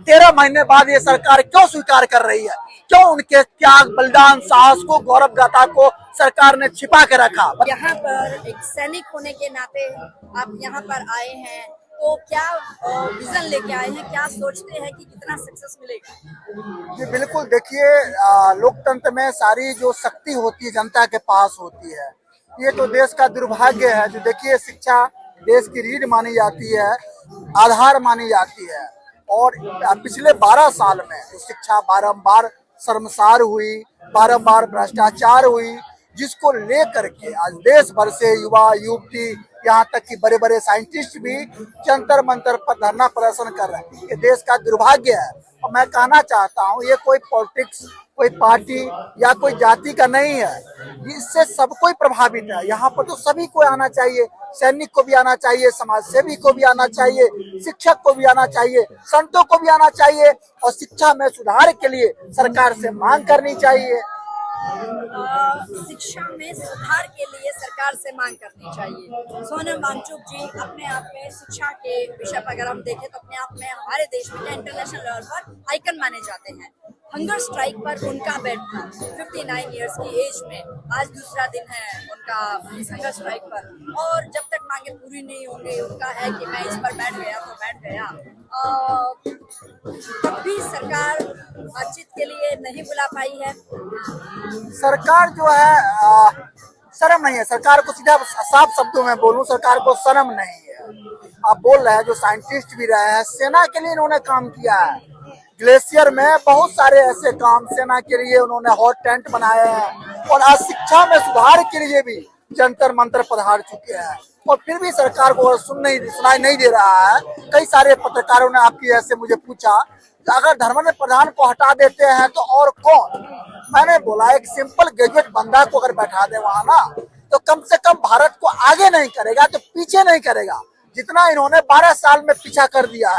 13 महीने बाद ये सरकार क्यों स्वीकार कर रही है? क्यों उनके त्याग, बलिदान, साहस को, गौरव गाथा को सरकार ने छिपा के रखा? यहाँ पर एक सैनिक होने के नाते आप यहाँ पर आए हैं, तो क्या विजन लेके आए हैं, क्या सोचते हैं कि कितना सक्सेस मिलेगा? जी बिल्कुल, देखिए लोकतंत्र में सारी जो शक्ति होती है जनता के पास होती है। ये तो देश का दुर्भाग्य है। जो देखिए शिक्षा देश की रीढ़ मानी जाती है, आधार मानी जाती है, और पिछले 12 साल में जो शिक्षा बारंबार शर्मसार हुई, बारंबार भ्रष्टाचार हुई, जिसको लेकर के आज देश भर से युवा युवती, यहाँ तक कि बड़े बड़े साइंटिस्ट भी जंतर मंतर पर धरना प्रदर्शन कर रहे हैं। ये देश का दुर्भाग्य है। और मैं कहना चाहता हूँ, ये कोई पॉलिटिक्स, कोई पार्टी या कोई जाति का नहीं है, इससे सब कोई प्रभावित है। यहाँ पर तो सभी को आना चाहिए, सैनिक को भी आना चाहिए, समाज सेवी को भी आना चाहिए, शिक्षक को भी आना चाहिए, संतों को भी आना चाहिए, और शिक्षा में सुधार के लिए सरकार से मांग करनी चाहिए। शिक्षा में सुधार के लिए सरकार से मांग करनी चाहिए। सोनम वांगचुक जी अपने आप में शिक्षा के विषय पर अगर हम देखें तो अपने आप में हमारे देश में इंटरनेशनल लेवल पर आइकन माने जाते हैं। हंगर स्ट्राइक पर उनका बैठना 59 इयर्स की एज में, आज दूसरा दिन है उनका इस हंगर स्ट्राइक पर, और जब तक मांगे पूरी नहीं होंगी उनका है कि मैं इस पर बैठ गया तो बैठ गया। तब भी सरकार बातचीत के लिए नहीं बुला पाई है। सरकार जो है शर्म नहीं है। सरकार को सीधा साफ शब्दों में बोलूं, सरकार को शर्म नहीं है। आप बोल रहे हैं, जो साइंटिस्ट भी रहे हैं, सेना के लिए इन्होंने काम किया है। ग्लेशियर में बहुत सारे ऐसे काम सेना के लिए उन्होंने हॉट टेंट बनाए हैं, और आज शिक्षा में सुधार के लिए भी जंतर मंतर पधार चुके हैं, और फिर भी सरकार को सुनाई नहीं दे रहा है। कई सारे पत्रकारों ने आपकी ऐसे मुझे पूछा, अगर धर्मेंद्र प्रधान को हटा देते हैं तो और कौन? मैंने बोला एक सिंपल ग्रेजुएट बंदा को अगर बैठा दे वहां ना, तो कम से कम भारत को आगे नहीं करेगा तो पीछे नहीं करेगा। जितना इन्होंने 12 साल में पीछे कर दिया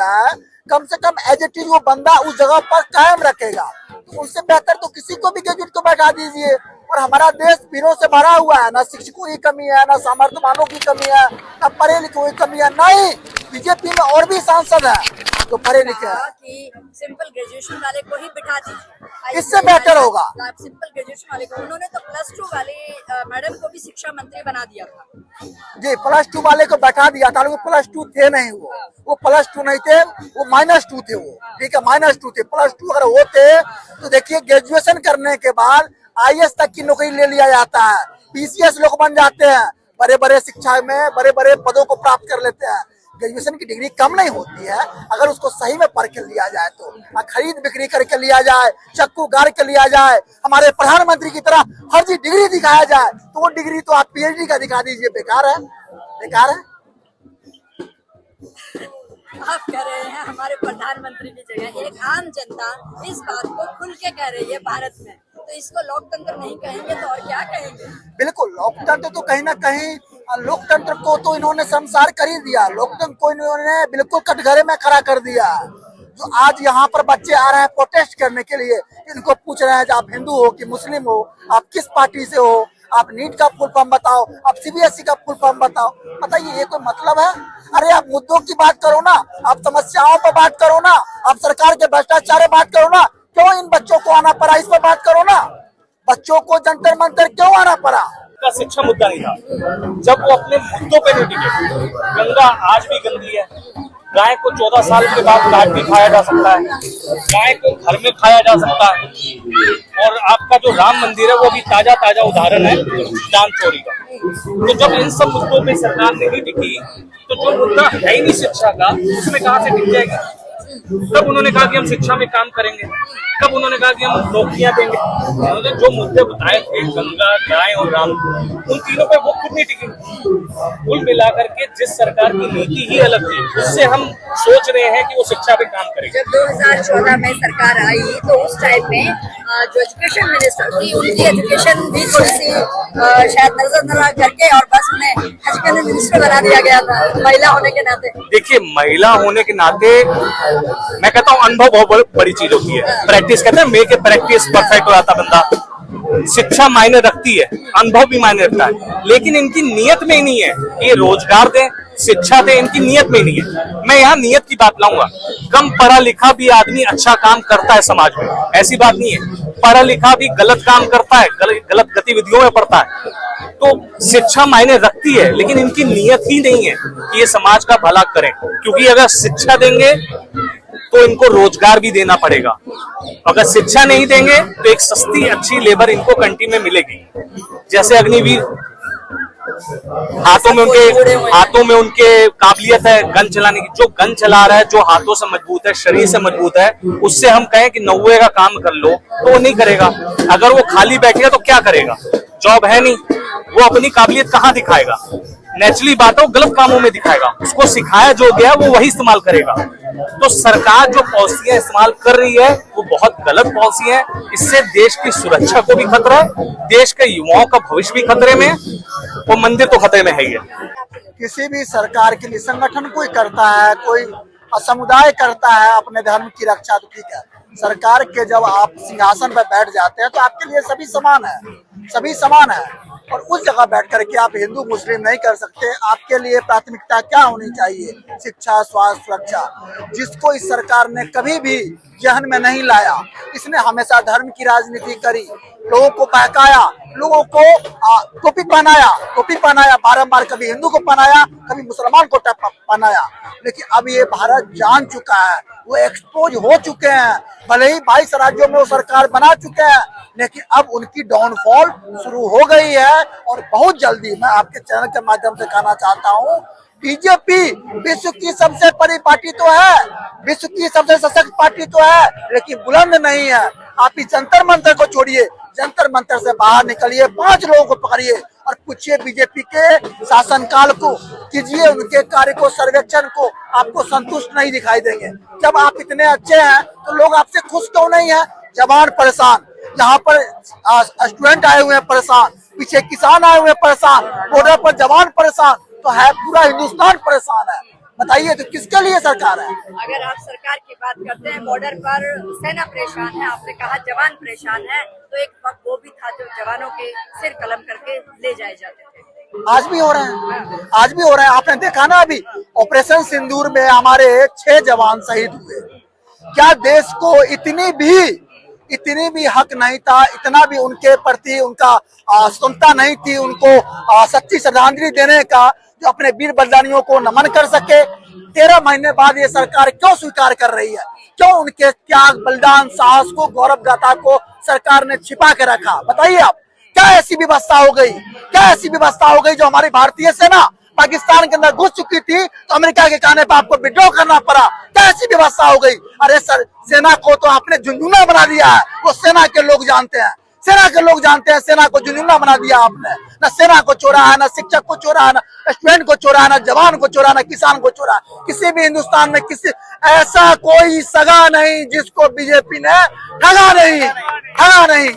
है, कम से कम एज इट इज वो बंदा उस जगह पर कायम रखेगा। तो उनसे बेहतर तो किसी को भी ग्रेजुएट को बैठा दीजिए। और हमारा देश वीरों से भरा हुआ है, ना शिक्षकों की कमी है, ना सामर्थ्यवानों की कमी है, ना पढ़े लिखों की कमी है। नहीं, बीजेपी में और भी सांसद है तो पढ़े लिखे हैं। कि सिंपल ग्रेजुएशन वाले को ही बिठा दीजिए, इससे बेहतर होगा। सिंपल ग्रेजुएशन वाले को, उन्होंने तो +2 वाले मैडम को भी शिक्षा मंत्री बना दिया था। जी, +2 वाले को बैठा दिया था, लेकिन +2 थे नहीं, वो +2 नहीं थे, वो -2 थे। वो ठीक है, -2 थे। +2 अगर होते तो देखिए ग्रेजुएशन करने के बाद IAS तक की नौकरी ले लिया जाता है, PCS लोग बन जाते हैं, बड़े बड़े शिक्षा में बड़े बड़े पदों को प्राप्त कर लेते हैं। ग्रेजुएशन की डिग्री कम नहीं होती है, अगर उसको सही में पढ़ के लिया जाए तो, खरीद बिक्री करके लिया जाए, चक्कू गाड़ के लिया जाए, हमारे प्रधानमंत्री की तरह हर चीज डिग्री दिखाया जाए, तो वो डिग्री तो आप PhD का दिखा दीजिए, बेकार है, बेकार है। आप कह रहे हैं हमारे प्रधानमंत्री की जगह एक आम जनता इस बात को खुल के कह रही है भारत में, तो इसको लोकतंत्र नहीं कहेंगे तो और क्या कहेंगे? बिल्कुल, लोकतंत्र तो कहीं ना कहीं, लोकतंत्र को तो इन्होंने शर्मसार कर ही दिया। लोकतंत्र को इन्होंने बिल्कुल कटघरे में खड़ा कर दिया। जो आज यहाँ पर बच्चे आ रहे हैं प्रोटेस्ट करने के लिए, इनको पूछ रहे हैं कि आप हिंदू हो कि मुस्लिम हो, आप किस पार्टी से हो, आप नीट का फुल फॉर्म बताओ, आप CBSE का फुल फॉर्म बताओ। बताइए, ये कोई मतलब है? अरे आप मुद्दों की बात करो ना, आप समस्याओं पर बात करो ना, आप सरकार के भ्रष्टाचार पर बात करो ना। क्यों इन बच्चों को आना पड़ा, इस पर बात करो ना। बच्चों को जंतर मंतर क्यों आना पड़ा? का शिक्षा मुद्दा नहीं था, जब वो अपने मुद्दों पे नहीं टिके। गंगा आज भी गंदी है, गाय को 14 साल के बाद काट के खाया जा सकता है, गाय को घर में खाया जा सकता है, और आपका जो राम मंदिर है वो भी ताजा उदाहरण है दान चोरी का। तो जब इन सब मुद्दों पे सरकार नहीं टिकी, तो जो मुद्दा है ही नहीं शिक्षा का, उसमें कहाँ से टिक जाएगी? तब उन्होंने कहा कि हम शिक्षा में काम करेंगे, तब उन्होंने कहा कि हम नौकरियां देंगे। उन्होंने जो मुद्दे बताए थे, गंगा, गाय और राम, उन तीनों पे वो खुद नहीं टिकी। कुल मिलाकर के जिस सरकार की नीति ही अलग थी, उससे हम सोच रहे हैं कि वो शिक्षा पे काम करेंगे। जब 2014 में सरकार आई तो उस टाइम में जो एजुकेशन मिनिस्टर थी, उनकी एजुकेशन भी थोड़ी सी शायद नजर करके, और बस उन्हें एजुकेशन मिनिस्टर बना दिया गया था महिला होने के नाते। देखिए, महिला होने के नाते मैं कहता हूँ अनुभव बहुत बड़ी चीज होती है। प्रैक्टिस कहते हैं, मेक ए प्रैक्टिस परफेक्ट हो जाता बंदा। शिक्षा मायने रखती है, अनुभव भी मायने रखता है, लेकिन इनकी नीयत में ही नहीं है कि ये रोजगार दें, शिक्षा दें, इनकी नीयत में ही नहीं है। मैं यहाँ नीयत की बात लाऊंगा। कम पढ़ा लिखा भी आदमी अच्छा काम करता है समाज में, ऐसी बात नहीं है। पढ़ा लिखा भी गलत काम करता है, गलत गतिविधियों में पड़ता है। तो शिक्षा मायने रखती है, लेकिन इनकी नीयत ही नहीं है कि ये समाज का भला करें, क्योंकि अगर शिक्षा देंगे तो इनको रोजगार भी देना पड़ेगा। अगर शिक्षा नहीं देंगे तो एक सस्ती अच्छी लेबर इनको कंट्री में मिलेगी। जैसे अग्निवीर, हाथों में उनके काबिलियत है गन चलाने की। जो गन चला रहा है, जो हाथों से मजबूत है, शरीर से मजबूत है, उससे हम कहें कि 90 का काम कर लो तो वो नहीं करेगा। अगर वो खाली बैठेगा तो क्या करेगा? जॉब है नहीं, वो अपनी काबिलियत कहाँ दिखाएगा? नेचुरली बात है, वो गलत कामों में दिखाएगा। उसको सिखाया जो गया वो वही इस्तेमाल करेगा। तो सरकार जो पॉलिसियां इस्तेमाल कर रही है वो बहुत गलत पॉलिसी है। इससे देश की सुरक्षा को भी खतरा है, देश के युवाओं का भविष्य भी खतरे में है, वो मंदिर तो खतरे में है ही है। किसी भी सरकार के लिए संगठन कोई करता है, कोई समुदाय करता है अपने धर्म की रक्षा, तो ठीक है। सरकार के जब आप सिंहासन पर बैठ जाते हैं तो आपके लिए सभी समान है, सभी समान है। और उस जगह बैठ करके आप हिंदू मुस्लिम नहीं कर सकते। आपके लिए प्राथमिकता क्या होनी चाहिए? शिक्षा, स्वास्थ्य, सुरक्षा, जिसको इस सरकार ने कभी भी जहन में नहीं लाया। इसने हमेशा धर्म की राजनीति करी, लोगों को बहकाया, लोगों को टोपी पहनाया बारंबार, कभी हिंदू को पहनाया, कभी मुसलमान को पहनाया। लेकिन अब ये भारत जान चुका है, वो एक्सपोज हो चुके हैं। भले ही 22 राज्यों में वो सरकार बना चुके हैं, लेकिन अब उनकी डाउनफॉल शुरू हो गई है। और बहुत जल्दी, मैं आपके चैनल के माध्यम से कहना चाहता हूँ, बीजेपी विश्व की सबसे बड़ी पार्टी तो है, विश्व की सबसे सशक्त पार्टी तो है, लेकिन बुलंद नहीं है। आप इस जंतर मंतर को छोड़िए, जंतर मंतर से बाहर निकलिए, 5 लोगों को पकड़िए और पूछिए बीजेपी के शासनकाल को, कीजिए उनके कार्य को, सर्वेक्षण को, आपको संतुष्ट नहीं दिखाई देंगे। जब आप इतने अच्छे हैं तो लोग आपसे खुश क्यों नहीं है? जवान परेशान, यहाँ पर स्टूडेंट आए हुए हैं परेशान, पीछे किसान आए हुए हैं परेशान, बॉर्डर पर जवान परेशान, तो है पूरा हिंदुस्तान परेशान है। बताइए तो किसके लिए सरकार है? अगर आप सरकार की बात करते हैं, बॉर्डर पर सेना परेशान है, आपने कहा जवान परेशान है, तो एक वक्त वो भी था जो जवानों के सिर कलम करके ले जाए जाते थे। आज भी हो रहे हैं, आज भी हो रहे हैं। आपने देखा ना, अभी ऑपरेशन सिंदूर में हमारे 6 जवान शहीद हुए। क्या देश को इतनी भी हक नहीं था, इतना भी उनके प्रति उनका क्षमता नहीं थी, उनको सच्ची श्रद्धांजलि देने का, जो अपने वीर बलिदानियों को नमन कर सके? 13 महीने बाद ये सरकार क्यों स्वीकार कर रही है? क्यों उनके त्याग, बलिदान, साहस को, गौरव गाथा को सरकार ने छिपा के रखा? बताइए आप, क्या ऐसी व्यवस्था हो गई, क्या ऐसी व्यवस्था हो गई जो हमारी भारतीय सेना पाकिस्तान के अंदर घुस चुकी थी तो अमेरिका के कहने पर आपको विड्रॉ करना पड़ा? क्या ऐसी व्यवस्था हो गई? अरे सर, सेना को तो आपने झुंझुना बना दिया है, वो सेना के लोग जानते हैं, सेना के लोग जानते हैं। सेना को झुंझुना बना दिया आपने। न सेना को चोरा है, न शिक्षक को चोरा है, न स्टूडेंट को चोरा है, न जवान को चोरा, न किसान को चोरा। किसी भी हिंदुस्तान में किसी ऐसा कोई सगा नहीं जिसको बीजेपी ने ठगा नहीं।